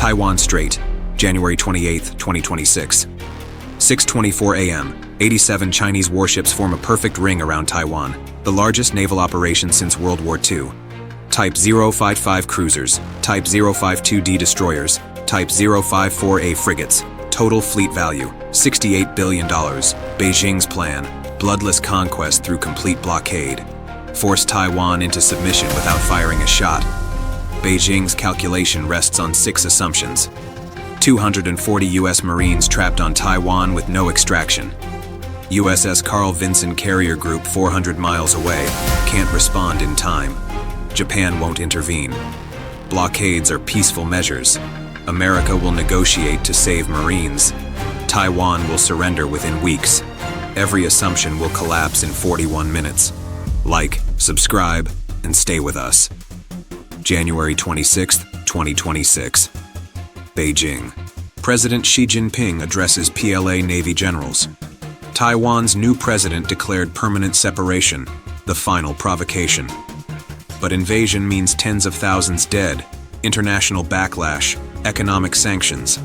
Taiwan Strait, January 28, 2026. 6:24 a.m. 87 Chinese warships form a perfect ring around Taiwan, the largest naval operation since World War II. Type 055 cruisers, Type 052D destroyers, Type 054A frigates. Total fleet value, $68 billion. Beijing's plan, bloodless conquest through complete blockade. Force Taiwan into submission without firing a shot. Beijing's calculation rests on 6 assumptions. 240 U.S. Marines trapped on Taiwan with no extraction. USS Carl Vinson Carrier Group 400 miles away, can't respond in time. Japan won't intervene. Blockades are peaceful measures. America will negotiate to save Marines. Taiwan will surrender within weeks. Every assumption will collapse in 41 minutes. Like, subscribe, and stay with us. January 26, 2026. Beijing. President Xi Jinping addresses PLA Navy generals. Taiwan's new president declared permanent separation, the final provocation. But invasion means tens of thousands dead, international backlash, economic sanctions.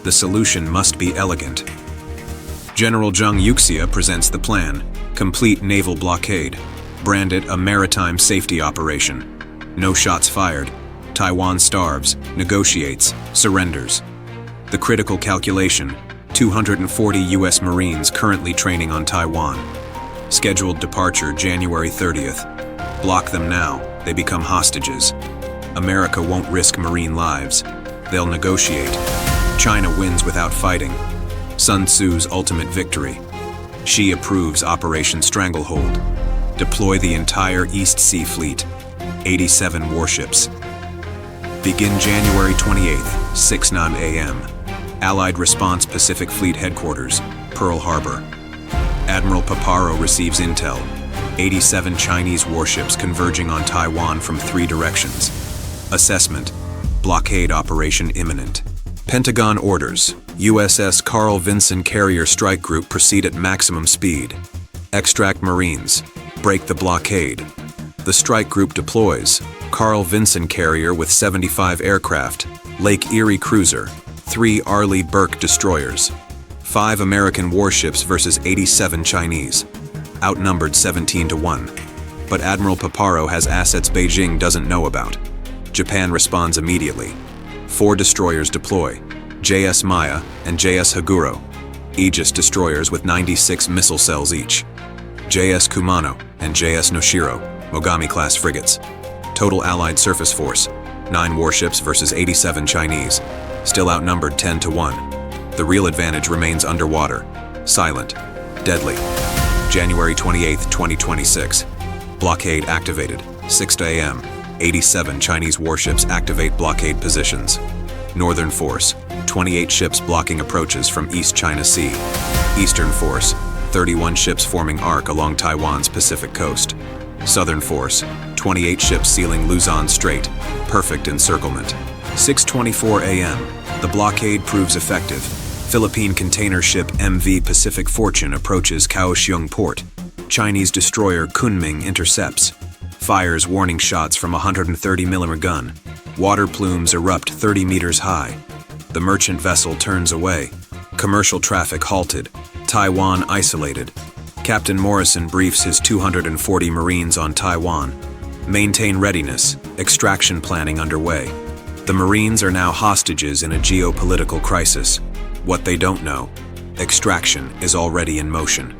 The solution must be elegant. General Zheng Yuxia presents the plan: complete naval blockade. Brand it a maritime safety operation. No shots fired. Taiwan starves, negotiates, surrenders. The critical calculation: 240 U.S. Marines currently training on Taiwan. Scheduled departure January 30th. Block them now, they become hostages. America won't risk Marine lives. They'll negotiate. China wins without fighting. Sun Tzu's ultimate victory. Xi approves Operation Stranglehold. Deploy the entire East Sea Fleet. 87 warships. Begin January 28th, 6:09 a.m. Allied Response Pacific Fleet Headquarters, Pearl Harbor. Admiral Paparo receives intel. 87 Chinese warships converging on Taiwan from 3 directions. Assessment: blockade operation imminent. Pentagon orders: USS Carl Vinson Carrier Strike Group proceed at maximum speed. Extract Marines. Break the blockade. The strike group deploys: Carl Vinson Carrier with 75 aircraft, Lake Erie cruiser, 3 Arleigh Burke destroyers. 5 American warships versus 87 Chinese. Outnumbered 17-1. But Admiral Paparo has assets Beijing doesn't know about. Japan responds immediately. 4 destroyers deploy: JS Maya and JS Haguro. Aegis destroyers with 96 missile cells each. JS Kumano and JS Noshiro, Mogami-class frigates. Total Allied surface force: 9 warships versus 87 Chinese. Still outnumbered 10-1. The real advantage remains underwater. Silent. Deadly. January 28, 2026. Blockade activated. 6 a.m. 87 Chinese warships activate blockade positions. Northern Force: 28 ships blocking approaches from East China Sea. Eastern Force: 31 ships forming arc along Taiwan's Pacific coast. Southern Force: 28 ships sealing Luzon Strait. Perfect encirclement. 6:24 a.m. The blockade proves effective. Philippine container ship MV Pacific Fortune approaches Kaohsiung Port. Chinese destroyer Kunming intercepts. Fires warning shots from a 130mm gun. Water plumes erupt 30 meters high. The merchant vessel turns away. Commercial traffic halted. Taiwan isolated. Captain Morrison briefs his 240 Marines on Taiwan. Maintain readiness. Extraction planning underway. The Marines are now hostages in a geopolitical crisis. What they don't know: extraction is already in motion.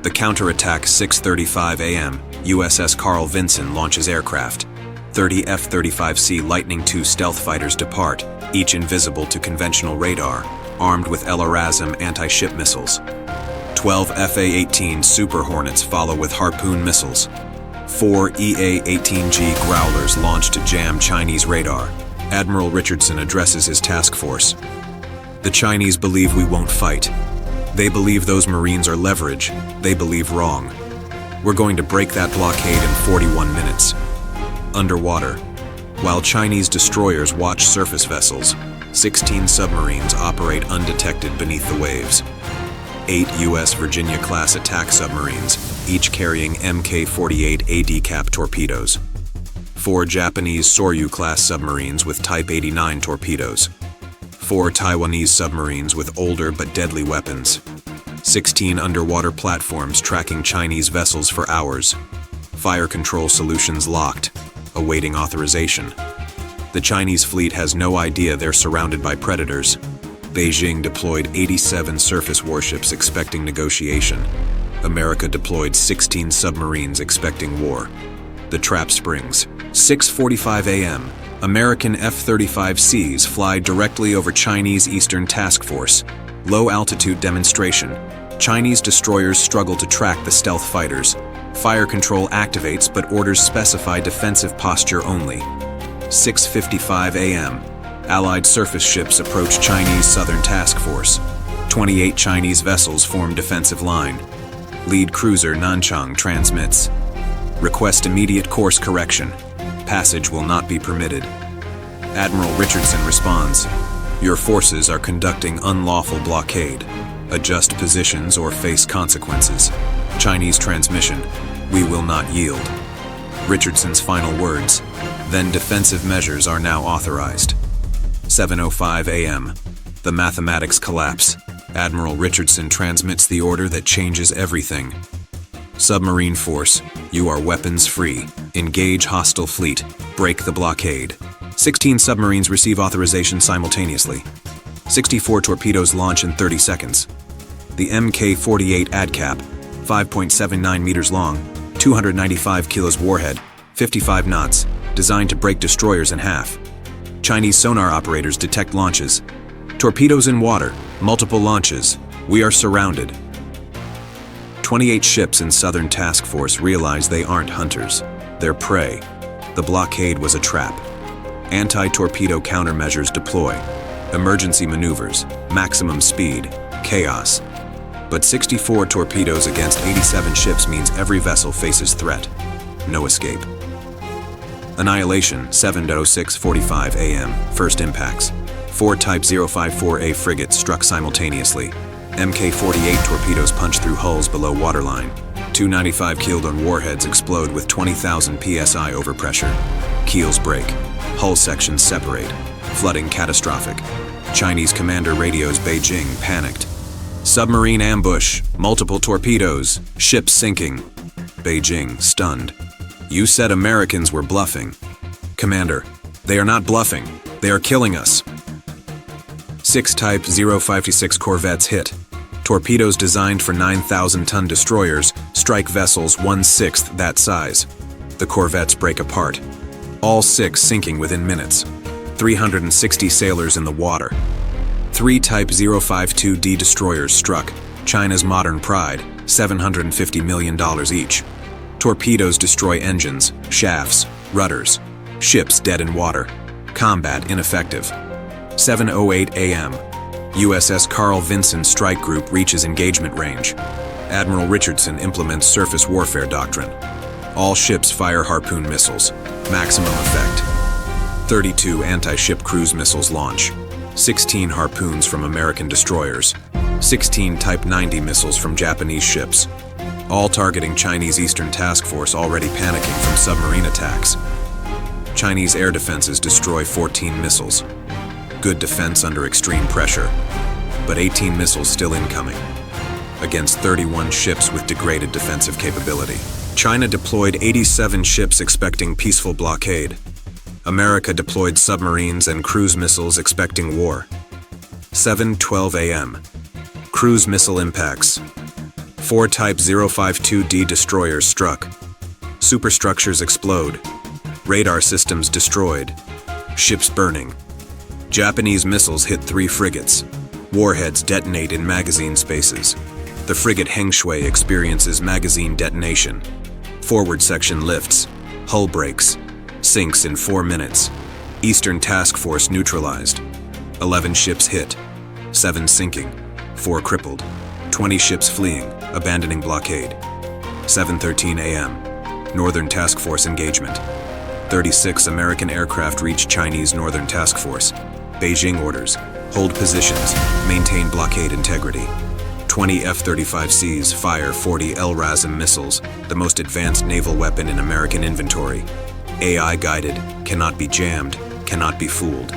The counterattack 6:35 a.m. USS Carl Vinson launches aircraft. 30 F-35C Lightning II stealth fighters depart, each invisible to conventional radar, armed with LRASM anti-ship missiles. 12 FA-18 Super Hornets follow with Harpoon missiles. 4 EA-18G Growlers launch to jam Chinese radar. Admiral Richardson addresses his task force. The Chinese believe we won't fight. They believe those Marines are leverage. They believe wrong. We're going to break that blockade in 41 minutes. Underwater. While Chinese destroyers watch surface vessels, 16 submarines operate undetected beneath the waves. 8 U.S. Virginia-class attack submarines, each carrying Mk-48 AD-cap torpedoes. 4 Japanese Soryu-class submarines with Type 89 torpedoes, 4 Taiwanese submarines with older but deadly weapons, 16 underwater platforms tracking Chinese vessels for hours, fire control solutions locked, awaiting authorization. The Chinese fleet has no idea they're surrounded by predators. Beijing deployed 87 surface warships expecting negotiation. America deployed 16 submarines expecting war. The trap springs. 6:45 a.m. American F-35Cs fly directly over Chinese Eastern Task Force. Low-altitude demonstration. Chinese destroyers struggle to track the stealth fighters. Fire control activates but orders specify defensive posture only. 6:55 a.m. Allied surface ships approach Chinese Southern Task Force. 28 Chinese vessels form defensive line. Lead cruiser Nanchang transmits. Request immediate course correction. Passage will not be permitted. Admiral Richardson responds. Your forces are conducting unlawful blockade. Adjust positions or face consequences. Chinese transmission. We will not yield. Richardson's final words. Then defensive measures are now authorized. 7:05 a.m. The mathematics collapse. Admiral Richardson transmits the order that changes everything. Submarine force, you are weapons free. Engage hostile fleet. Break the blockade. 16 submarines receive authorization simultaneously. 64 torpedoes launch in 30 seconds. The Mk-48 ADCAP, 5.79 meters long, 295 kilos warhead, 55 knots, designed to break destroyers in half. Chinese sonar operators detect launches. Torpedoes in water, multiple launches. We are surrounded. 28 ships in Southern Task Force realize they aren't hunters. They're prey. The blockade was a trap. Anti-torpedo countermeasures deploy. Emergency maneuvers, maximum speed, chaos. But 64 torpedoes against 87 ships means every vessel faces threat. No escape. Annihilation, 7:06:45 a.m. First impacts. 4 Type 054A frigates struck simultaneously. Mk-48 torpedoes punch through hulls below waterline. 295 keeled-on warheads explode with 20,000 psi overpressure. Keels break. Hull sections separate. Flooding catastrophic. Chinese commander radios Beijing panicked. Submarine ambush. Multiple torpedoes. Ships sinking. Beijing stunned. You said Americans were bluffing. Commander, they are not bluffing. They are killing us. 6 Type 056 corvettes hit. Torpedoes designed for 9,000-ton destroyers strike vessels 1/6 that size. The corvettes break apart. All 6 sinking within minutes. 360 sailors in the water. 3 Type 052D destroyers struck. China's modern pride, $750 million each. Torpedoes destroy engines, shafts, rudders. Ships dead in water. Combat ineffective. 7:08 a.m. USS Carl Vinson Strike Group reaches engagement range. Admiral Richardson implements surface warfare doctrine. All ships fire Harpoon missiles. Maximum effect. 32 anti-ship cruise missiles launch. 16 Harpoons from American destroyers. 16 Type 90 missiles from Japanese ships. All targeting Chinese Eastern Task Force already panicking from submarine attacks. Chinese air defenses destroy 14 missiles. Good defense under extreme pressure, but 18 missiles still incoming. Against 31 ships with degraded defensive capability. China deployed 87 ships expecting peaceful blockade. America deployed submarines and cruise missiles expecting war. 7:12 a.m. Cruise missile impacts. 4 Type 052D destroyers struck. Superstructures explode. Radar systems destroyed. Ships burning. Japanese missiles hit 3 frigates. Warheads detonate in magazine spaces. The frigate Hengshui experiences magazine detonation. Forward section lifts. Hull breaks. Sinks in 4 minutes. Eastern Task Force neutralized. 11 ships hit. 7 sinking. 4 crippled. 20 ships fleeing, abandoning blockade. 7:13 a.m. Northern Task Force engagement. 36 American aircraft reach Chinese Northern Task Force. Beijing orders. Hold positions. Maintain blockade integrity. 20 F-35Cs fire 40 LRASM missiles, the most advanced naval weapon in American inventory. AI-guided, cannot be jammed, cannot be fooled.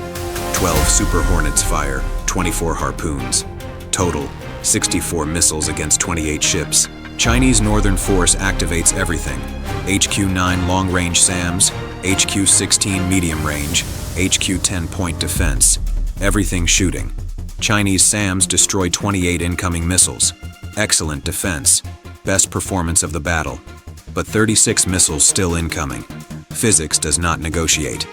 12 Super Hornets fire, 24 harpoons. Total, 64 missiles against 28 ships. Chinese Northern Force activates everything. HQ-9 long-range SAMs, HQ-16 medium-range, HQ-10 point defense. Everything shooting. Chinese SAMs destroy 28 incoming missiles. Excellent defense. Best performance of the battle. But 36 missiles still incoming. Physics does not negotiate.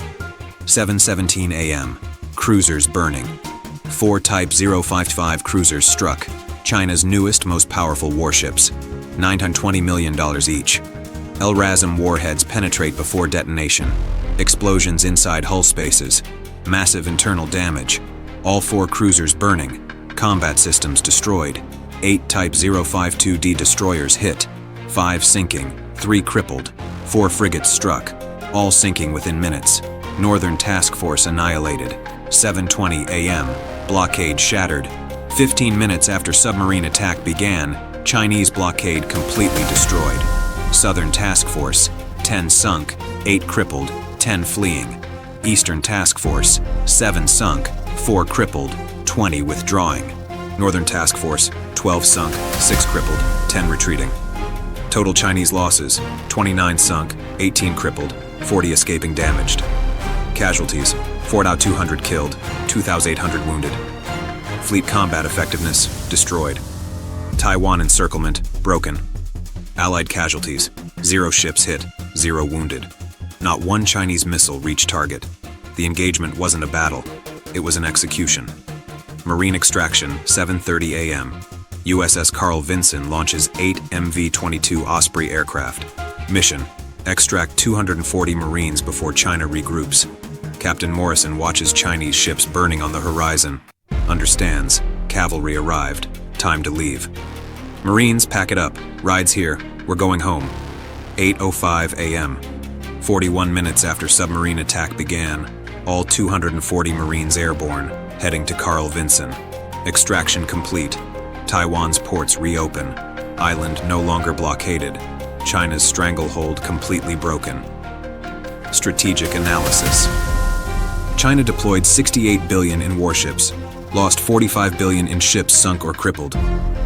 7:17 a.m. Cruisers burning. 4 Type 055 cruisers struck. China's newest, most powerful warships. $920 million each. LRASM warheads penetrate before detonation. Explosions inside hull spaces. Massive internal damage. All 4 cruisers burning. Combat systems destroyed. 8 Type 052D destroyers hit. 5 sinking. 3 crippled. 4 frigates struck. All sinking within minutes. Northern Task Force annihilated. 7:20 a.m. Blockade shattered. 15 minutes after submarine attack began, Chinese blockade completely destroyed. Southern Task Force, 10 sunk, 8 crippled, 10 fleeing. Eastern Task Force, 7 sunk, 4 crippled, 20 withdrawing. Northern Task Force, 12 sunk, 6 crippled, 10 retreating. Total Chinese losses, 29 sunk, 18 crippled, 40 escaping damaged. Casualties, 4,200 killed, 2,800 wounded. Fleet combat effectiveness, destroyed. Taiwan encirclement, broken. Allied casualties, 0 ships hit, 0 wounded. Not one Chinese missile reached target. The engagement wasn't a battle, it was an execution. Marine extraction, 7:30 a.m. USS Carl Vinson launches 8 MV-22 Osprey aircraft. Mission, extract 240 Marines before China regroups. Captain Morrison watches Chinese ships burning on the horizon. Understands, cavalry arrived, time to leave. Marines, pack it up, rides here, we're going home. 8:05 a.m. 41 minutes after submarine attack began, all 240 Marines airborne, heading to Carl Vinson. Extraction complete. Taiwan's ports reopen. Island no longer blockaded. China's stranglehold completely broken. Strategic analysis. China deployed $68 billion in warships, lost $45 billion in ships sunk or crippled.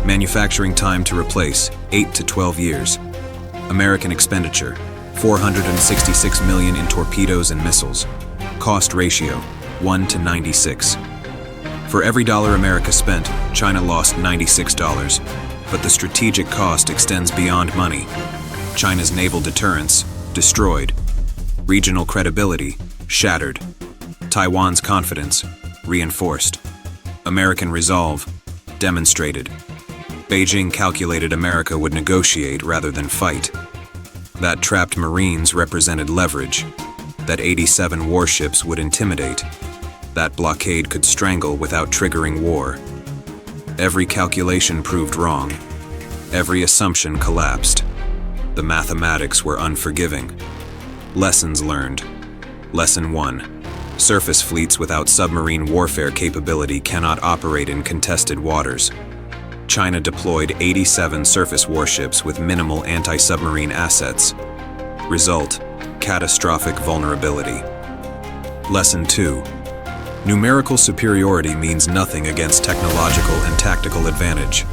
Manufacturing time to replace, 8 to 12 years. American expenditure, $466 million in torpedoes and missiles. Cost ratio, 1 to 96. For every dollar America spent, China lost $96. But the strategic cost extends beyond money. China's naval deterrence, destroyed. Regional credibility, shattered. Taiwan's confidence, reinforced. American resolve, demonstrated. Beijing calculated America would negotiate rather than fight. That trapped Marines represented leverage. That 87 warships would intimidate. That blockade could strangle without triggering war. Every calculation proved wrong. Every assumption collapsed. The mathematics were unforgiving. Lessons learned. Lesson 1. Surface fleets without submarine warfare capability cannot operate in contested waters. China deployed 87 surface warships with minimal anti-submarine assets. Result: catastrophic vulnerability. Lesson 2. Numerical superiority means nothing against technological and tactical advantage.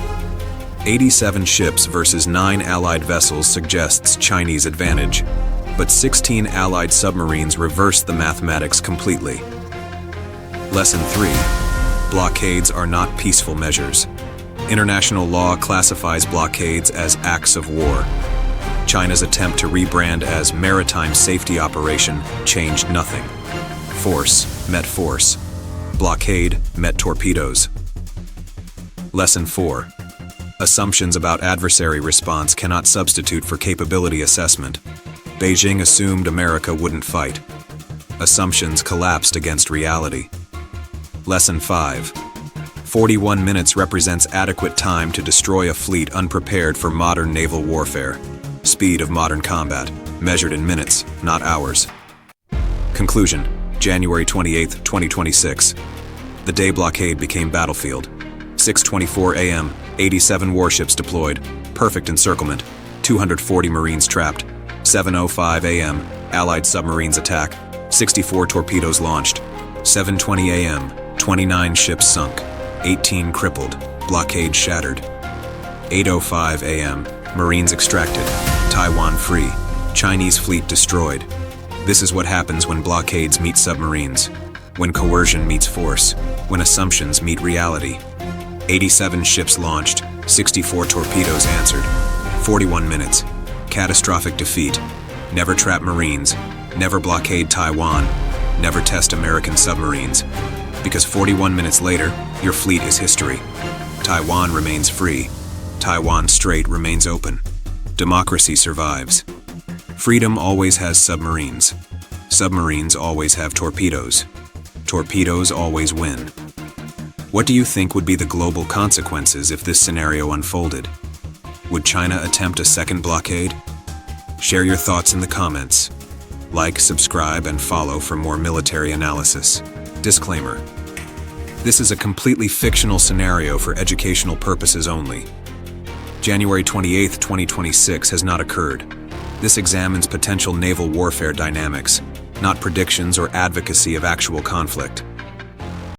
87 ships versus 9 Allied vessels suggests Chinese advantage, but 16 Allied submarines reverse the mathematics completely. Lesson 3. Blockades are not peaceful measures. International law classifies blockades as acts of war. China's attempt to rebrand as Maritime Safety Operation changed nothing. Force met force. Blockade met torpedoes. Lesson 4. Assumptions about adversary response cannot substitute for capability assessment. Beijing assumed America wouldn't fight. Assumptions collapsed against reality. Lesson 5. 41 minutes represents adequate time to destroy a fleet unprepared for modern naval warfare. Speed of modern combat, measured in minutes, not hours. Conclusion, January 28, 2026. The day blockade became battlefield. 6:24 a.m., 87 warships deployed, perfect encirclement, 240 Marines trapped. 7:05 a.m., Allied submarines attack. 64 torpedoes launched. 7:20 a.m. 29 ships sunk. 18 crippled. Blockade shattered. 8:05 a.m. Marines extracted. Taiwan free. Chinese fleet destroyed. This is what happens when blockades meet submarines. When coercion meets force. When assumptions meet reality. 87 ships launched. 64 torpedoes answered. 41 minutes. Catastrophic defeat. Never trap Marines. Never blockade Taiwan. Never test American submarines. Because 41 minutes later, your fleet is history. Taiwan remains free. Taiwan Strait remains open. Democracy survives. Freedom always has submarines. Submarines always have torpedoes. Torpedoes always win. What do you think would be the global consequences if this scenario unfolded? Would China attempt a second blockade? Share your thoughts in the comments. Like, subscribe, and follow for more military analysis. Disclaimer: this is a completely fictional scenario for educational purposes only. January 28, 2026 has not occurred. This examines potential naval warfare dynamics, not predictions or advocacy of actual conflict.